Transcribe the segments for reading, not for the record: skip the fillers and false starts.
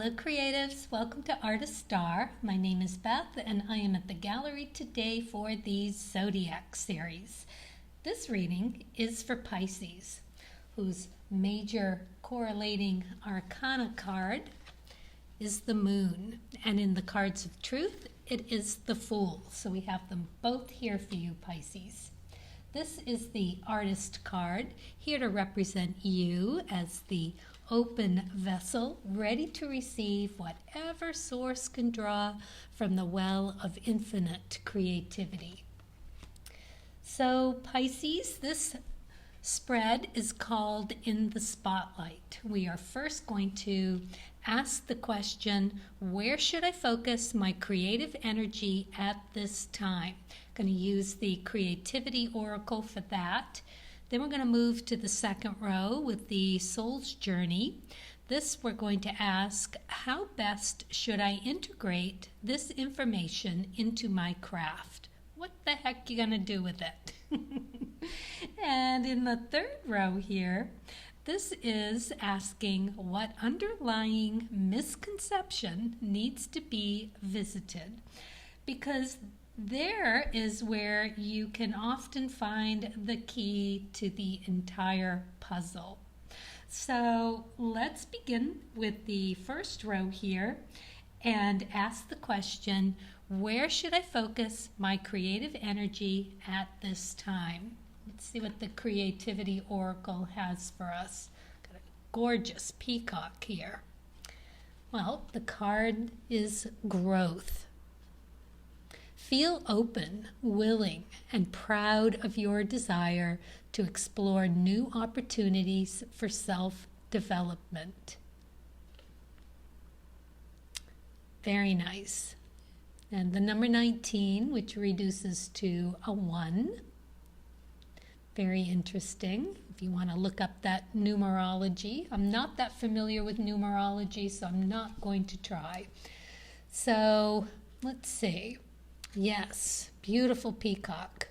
Hello creatives, welcome to Artist Star. My name is Beth and I am at the gallery today for the Zodiac series. This reading is for Pisces, whose major correlating arcana card is the Moon. And in the cards of truth, it is the Fool. So we have them both here for you, Pisces. This is the Artist card, here to represent you as the open vessel, ready to receive whatever source can draw from the well of infinite creativity. So Pisces, this spread is called In the Spotlight. We are first going to ask the question, where should I focus my creative energy at this time? I'm going to use the Creativity Oracle for that. Then we're going to move to the second row with the Soul's Journey. This we're going to ask, how best should I integrate this information into my craft? What the heck are you going to do with it? And in the third row here, this is asking what underlying misconception needs to be visited, because there is where you can often find the key to the entire puzzle. So let's begin with the first row here and ask the question, where should I focus my creative energy at this time? Let's see what the Creativity Oracle has for us. Got a gorgeous peacock here. Well, the card is growth. Feel open, willing, and proud of your desire to explore new opportunities for self-development. Very nice. And the number 19, which reduces to a 1. Very interesting. If you want to look up that numerology. I'm not that familiar with numerology, so I'm not going to try. So let's see. Yes, beautiful peacock,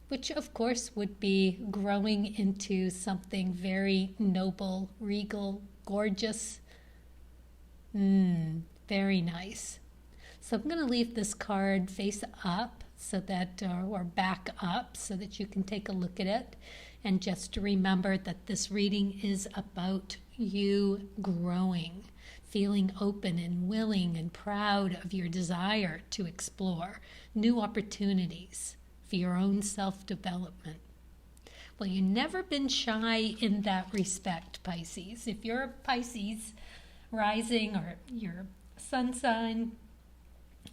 which of course would be growing into something very noble, regal, gorgeous. Very nice. So I'm going to leave this card face up so that, or back up so that you can take a look at it. And just to remember that this reading is about you growing, feeling open and willing and proud of your desire to explore new opportunities for your own self-development. Well, you've never been shy in that respect, Pisces. If you're a Pisces rising or your sun sign,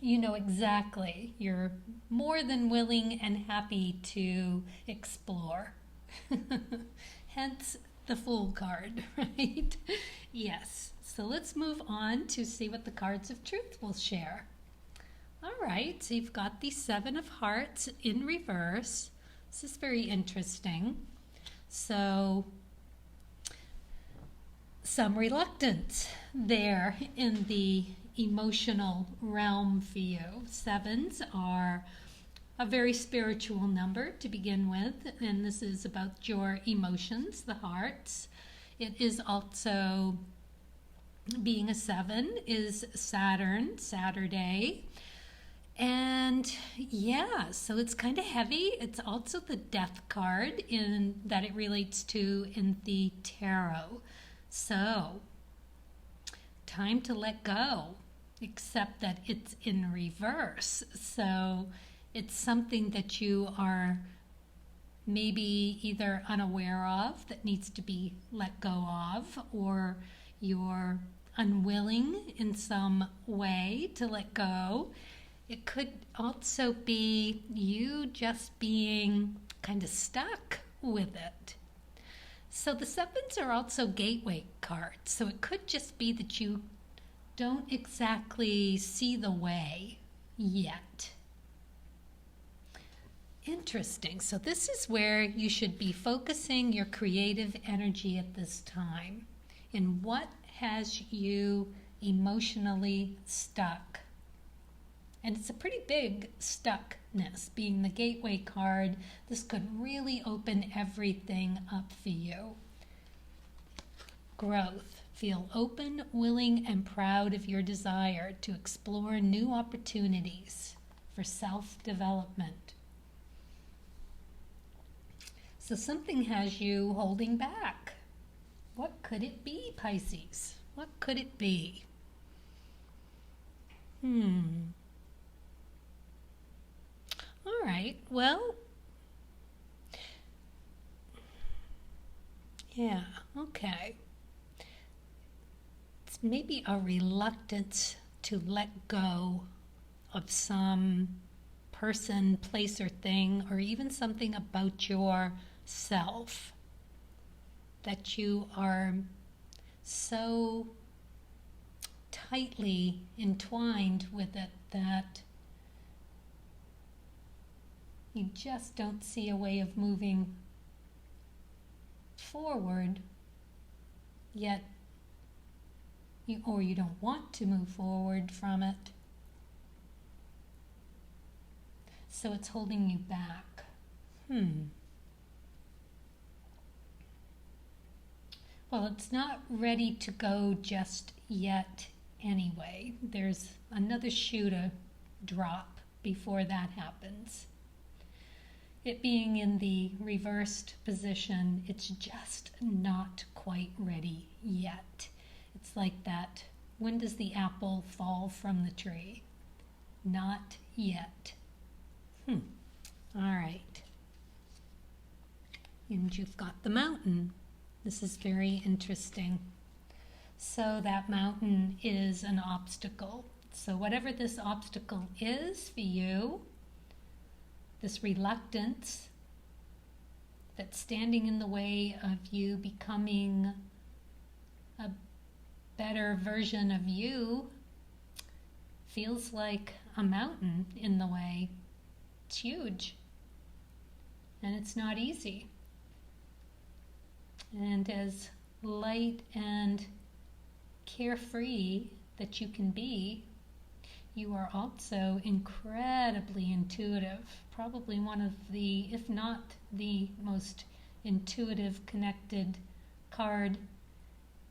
you know exactly. You're more than willing and happy to explore. Hence the Fool card, right? Yes. So let's move on to see what the cards of truth will share. All right, so you've got the Seven of Hearts in reverse. This is very interesting. So some reluctance there in the emotional realm for you. Sevens are a very spiritual number to begin with, and this is about your emotions, the hearts. It is also, being a 7 is Saturn, Saturday. And yeah, so it's kind of heavy. It's also the Death card in that it relates to in the tarot. So, time to let go, except that it's in reverse. So it's something that you are maybe either unaware of that needs to be let go of, or you're unwilling in some way to let go. It could also be you just being kind of stuck with it. So the sevens are also gateway cards. So it could just be that you don't exactly see the way yet. Interesting. So this is where you should be focusing your creative energy at this time. In what has you emotionally stuck? And it's a pretty big stuckness. Being the gateway card, this could really open everything up for you. Growth. Feel open, willing, and proud of your desire to explore new opportunities for self-development. So something has you holding back. What could it be, Pisces? What could it be? All right, well, yeah, okay. It's maybe a reluctance to let go of some person, place, or thing, or even something about yourself that you are so tightly entwined with it that you just don't see a way of moving forward, yet you don't want to move forward from it. So it's holding you back. Well, it's not ready to go just yet anyway. There's another shoe to drop before that happens. It being in the reversed position, it's just not quite ready yet. It's like that, when does the apple fall from the tree? Not yet. All right. And you've got the mountain. This is very interesting. So that mountain is an obstacle. So whatever this obstacle is for you, this reluctance that's standing in the way of you becoming a better version of you, feels like a mountain in the way. It's huge. And it's not easy. And as light and carefree that you can be, you are also incredibly intuitive. Probably one of the, if not the most intuitive connected card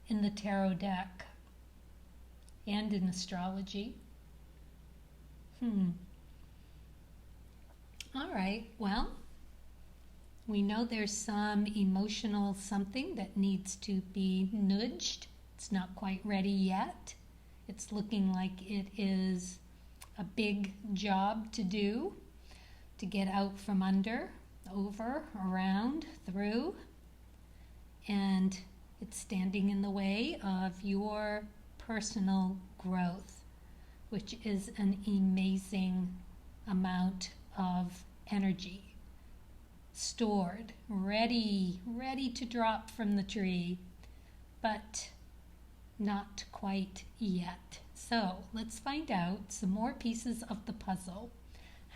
in the tarot deck and in astrology. All right, well, we know there's some emotional something that needs to be nudged. It's not quite ready yet. It's looking like it is a big job to do, to get out from under, over, around, through, and it's standing in the way of your personal growth, which is an amazing amount of energy stored, ready to drop from the tree, but not quite yet. So let's find out some more pieces of the puzzle,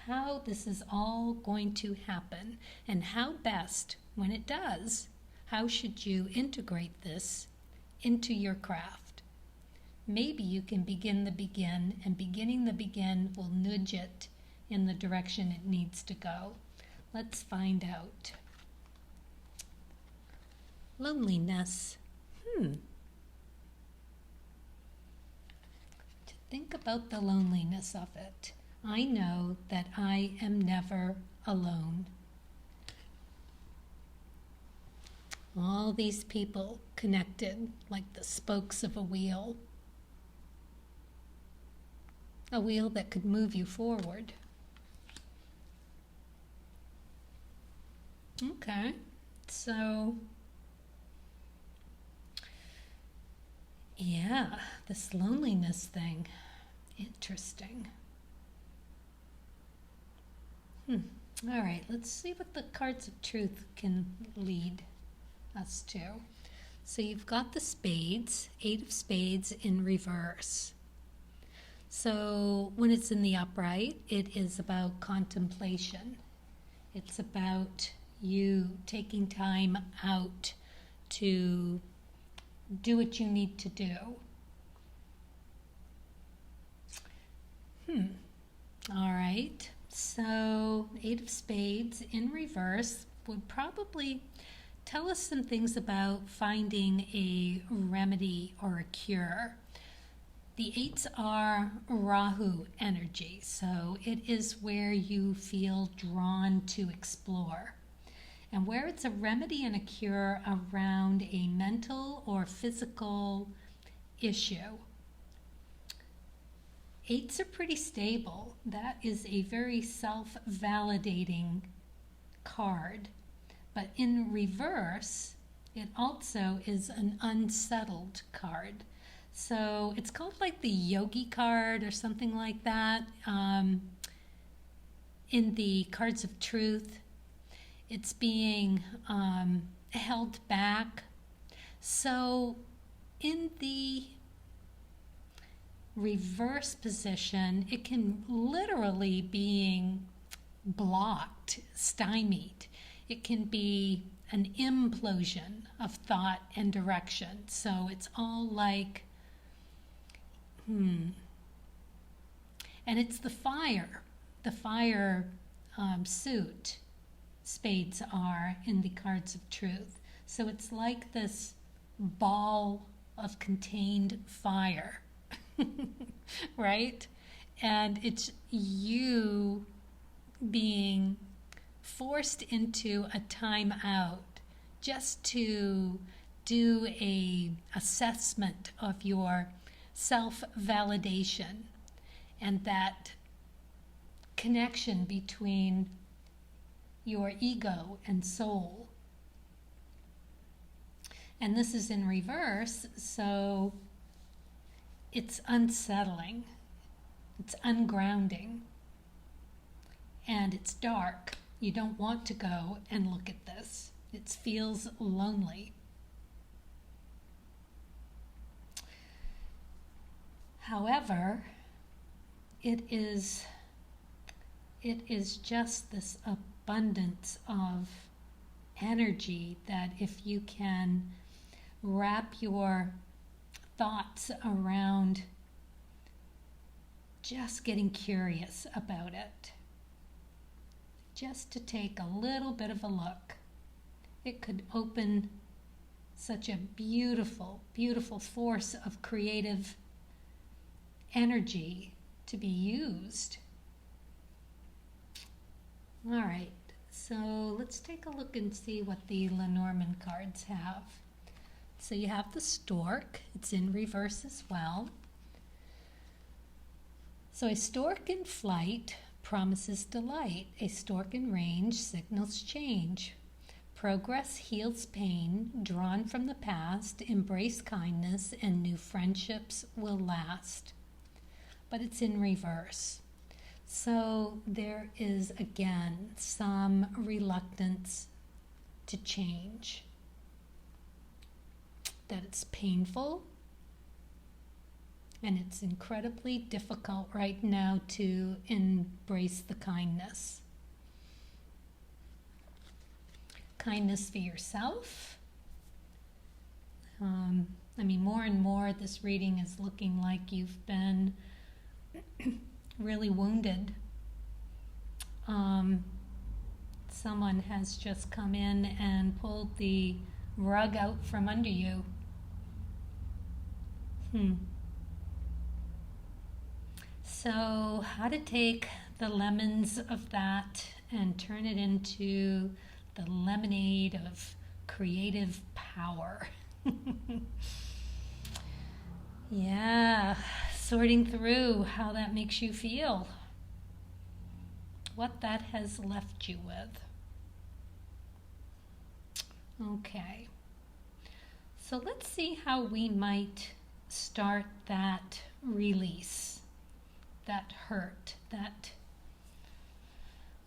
how this is all going to happen, and how best, when it does, how should you integrate this into your craft. Maybe you can begin the begin, and beginning the begin will nudge it in the direction it needs to go. Let's find out. Loneliness. To think about the loneliness of it. I know that I am never alone. All these people connected like the spokes of a wheel that could move you forward. Okay, so yeah, this loneliness thing, interesting. All right, let's see what the cards of truth can lead us to. So you've got the spades, 8 of spades in reverse. So when it's in the upright, it is about contemplation. It's about you taking time out to do what you need to do. All right, so 8 of spades in reverse would probably tell us some things about finding a remedy or a cure. The eights are Rahu energy, so it is where you feel drawn to explore. And where it's a remedy and a cure around a mental or physical issue. Eights are pretty stable. That is a very self-validating card. But in reverse, it also is an unsettled card. So it's called like the yogi card or something like that. In the cards of truth, it's being held back. So in the reverse position, it can literally being blocked, stymied. It can be an implosion of thought and direction. So it's all like, and it's the fire suit. Spades are in the cards of truth. So it's like this ball of contained fire, right? And it's you being forced into a time out just to do a assessment of your self-validation and that connection between your ego and soul. And this is in reverse, so it's unsettling, it's ungrounding, and it's dark. You don't want to go and look at this. It feels lonely. However, it is just this abundance of energy that if you can wrap your thoughts around just getting curious about it, just to take a little bit of a look, it could open such a beautiful, beautiful force of creative energy to be used. All right, so let's take a look and see what the Lenormand cards have. So you have the stork. It's in reverse as well. So a stork in flight promises delight. A stork in range signals change. Progress heals pain, drawn from the past, embrace kindness, and new friendships will last. But it's in reverse. So there is, again, some reluctance to change. That it's painful, and it's incredibly difficult right now to embrace the kindness. Kindness for yourself. More and more this reading is looking like you've been really wounded. Someone has just come in and pulled the rug out from under you. So how to take the lemons of that and turn it into the lemonade of creative power. Yeah, sorting through how that makes you feel, what that has left you with. Okay, so let's see how we might start that release, that hurt, that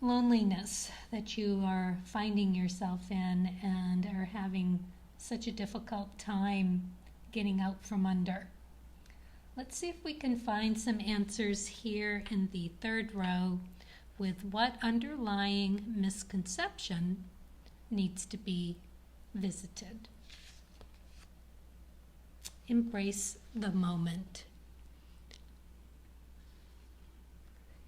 loneliness that you are finding yourself in and are having such a difficult time getting out from under. Let's see if we can find some answers here in the third row with what underlying misconception needs to be visited. Embrace the moment.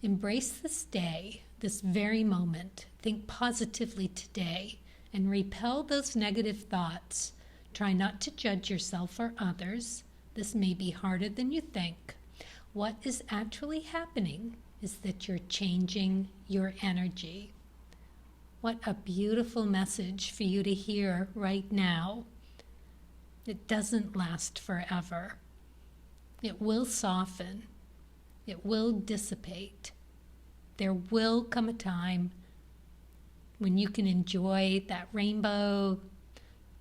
Embrace this day, this very moment. Think positively today and repel those negative thoughts. Try not to judge yourself or others. This may be harder than you think. What is actually happening is that you're changing your energy. What a beautiful message for you to hear right now. It doesn't last forever. It will soften. It will dissipate. There will come a time when you can enjoy that rainbow,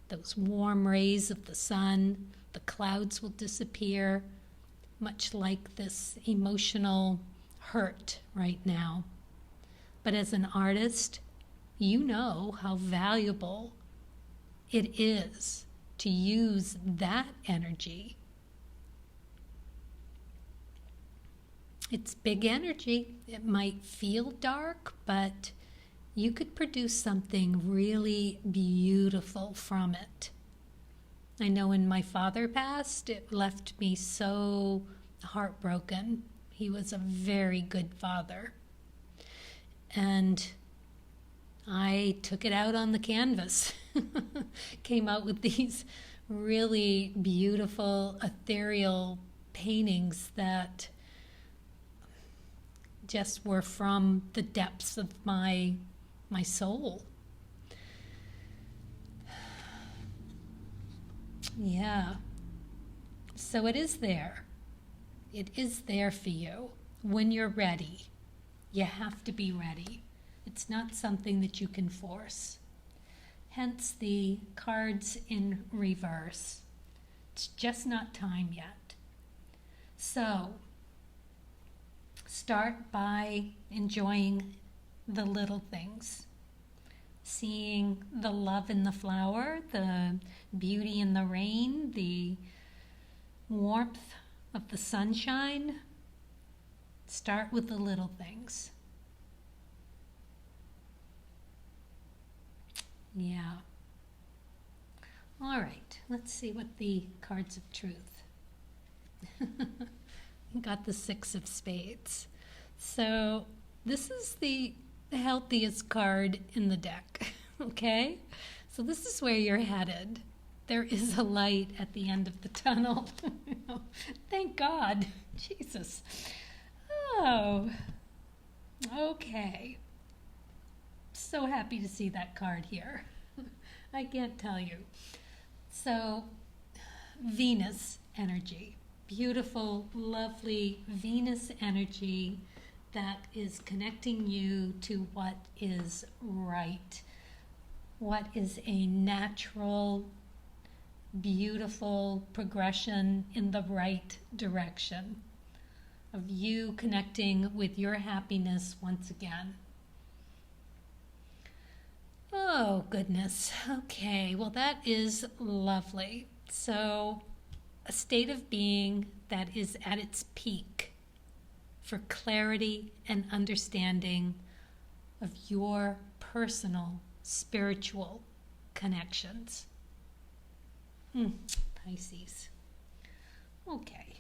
those warm rays of the sun. The clouds will disappear, much like this emotional hurt right now. But as an artist, you know how valuable it is to use that energy. It's big energy. It might feel dark, but you could produce something really beautiful from it. I know when my father passed, it left me so heartbroken. He was a very good father. And I took it out on the canvas. Came out with these really beautiful, ethereal paintings that just were from the depths of my soul. Yeah. So it is there. It is there for you when you're ready. You have to be ready. It's not something that you can force. Hence the cards in reverse. It's just not time yet. So start by enjoying the little things. Seeing the love in the flower, the beauty in the rain, the warmth of the sunshine. Start with the little things. Yeah. All right, let's see what the cards of truth. Got the 6 of spades. So this is the healthiest card in the deck, okay? So this is where you're headed. There is a light at the end of the tunnel. Thank God. Jesus. Oh, okay. So happy to see that card here. I can't tell you. So, Venus energy. Beautiful, lovely Venus energy that is connecting you to what is right. What is a natural, beautiful progression in the right direction of you connecting with your happiness once again. Oh, goodness. Okay, well, that is lovely. So, a state of being that is at its peak for clarity and understanding of your personal spiritual connections. Pisces. Okay.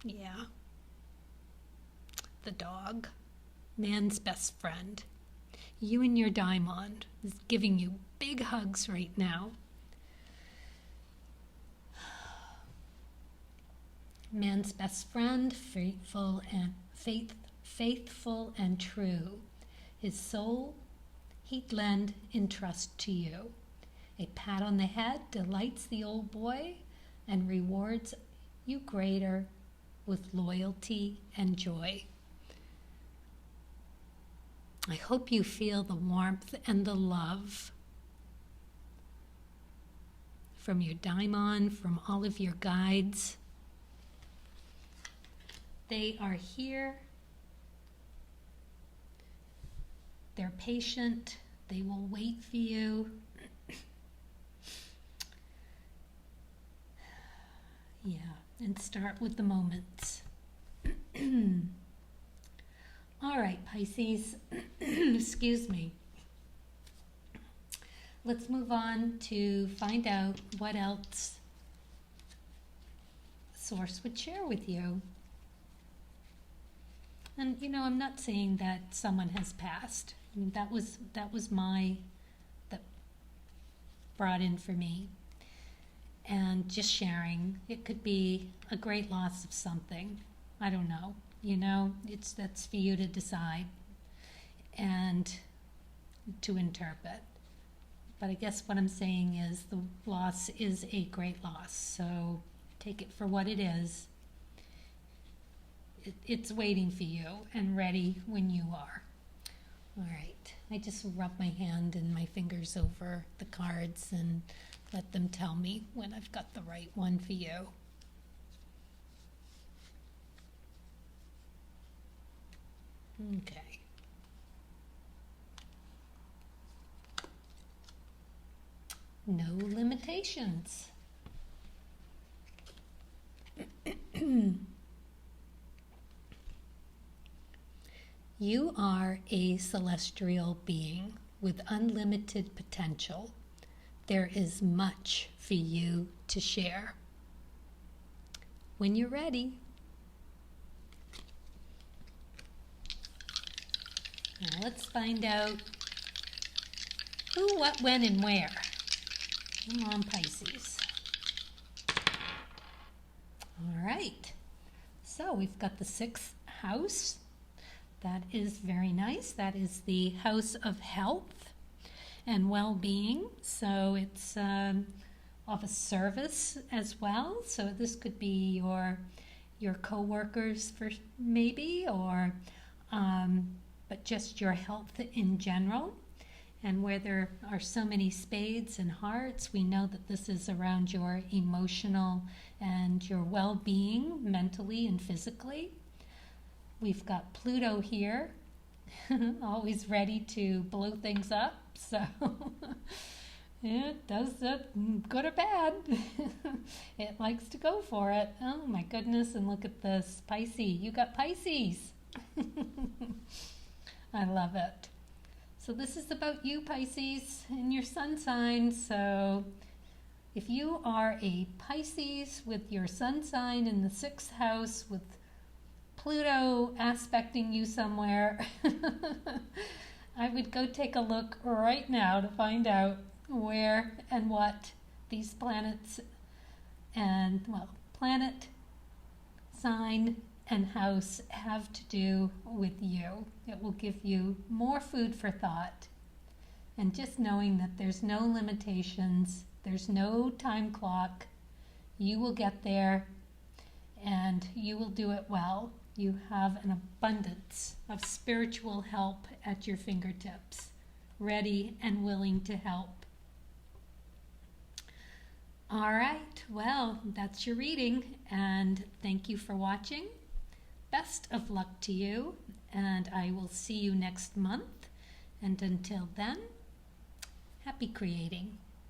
Yeah. The dog. Man's best friend. You and your diamond is giving you big hugs right now. Man's best friend, faithful and true. His soul he'd lend in trust to you. A pat on the head delights the old boy and rewards you greater with loyalty and joy. I hope you feel the warmth and the love from your daimon, from all of your guides. They are here. They're patient. They will wait for you. Yeah, and start with the moments. All right, Pisces, excuse me. Let's move on to find out what else Source would share with you. And I'm not saying that someone has passed. I mean, that was that brought in for me. And just sharing, it could be a great loss of something. I don't know. That's for you to decide and to interpret. But I guess what I'm saying is the loss is a great loss. So take it for what it is. It's waiting for you and ready when you are. All right. I just rub my hand and my fingers over the cards and let them tell me when I've got the right one for you. Okay. No limitations. You are a celestial being with unlimited potential. There is much for you to share. When you're ready. Now let's find out who, what, when, and where. Come on, Pisces. All right. So we've got the 6th house. That is very nice. That is the house of health and well-being. So it's of a service as well. So this could be your co-workers for maybe, or but just your health in general. And where there are so many spades and hearts, we know that this is around your emotional and your well-being mentally and physically. We've got Pluto here, always ready to blow things up. So it does good or bad. It likes to go for it. Oh my goodness, and look at this, Pisces. You got Pisces. I love it. So this is about you, Pisces, and your sun sign. So if you are a Pisces with your sun sign in the 6th house with Pluto aspecting you somewhere, I would go take a look right now to find out where and what these planets and, planet, sign, and house have to do with you. It will give you more food for thought. And just knowing that there's no limitations, there's no time clock, you will get there and you will do it well. You have an abundance of spiritual help at your fingertips, ready and willing to help. All right, well, that's your reading, and thank you for watching. Best of luck to you, and I will see you next month. And until then, happy creating.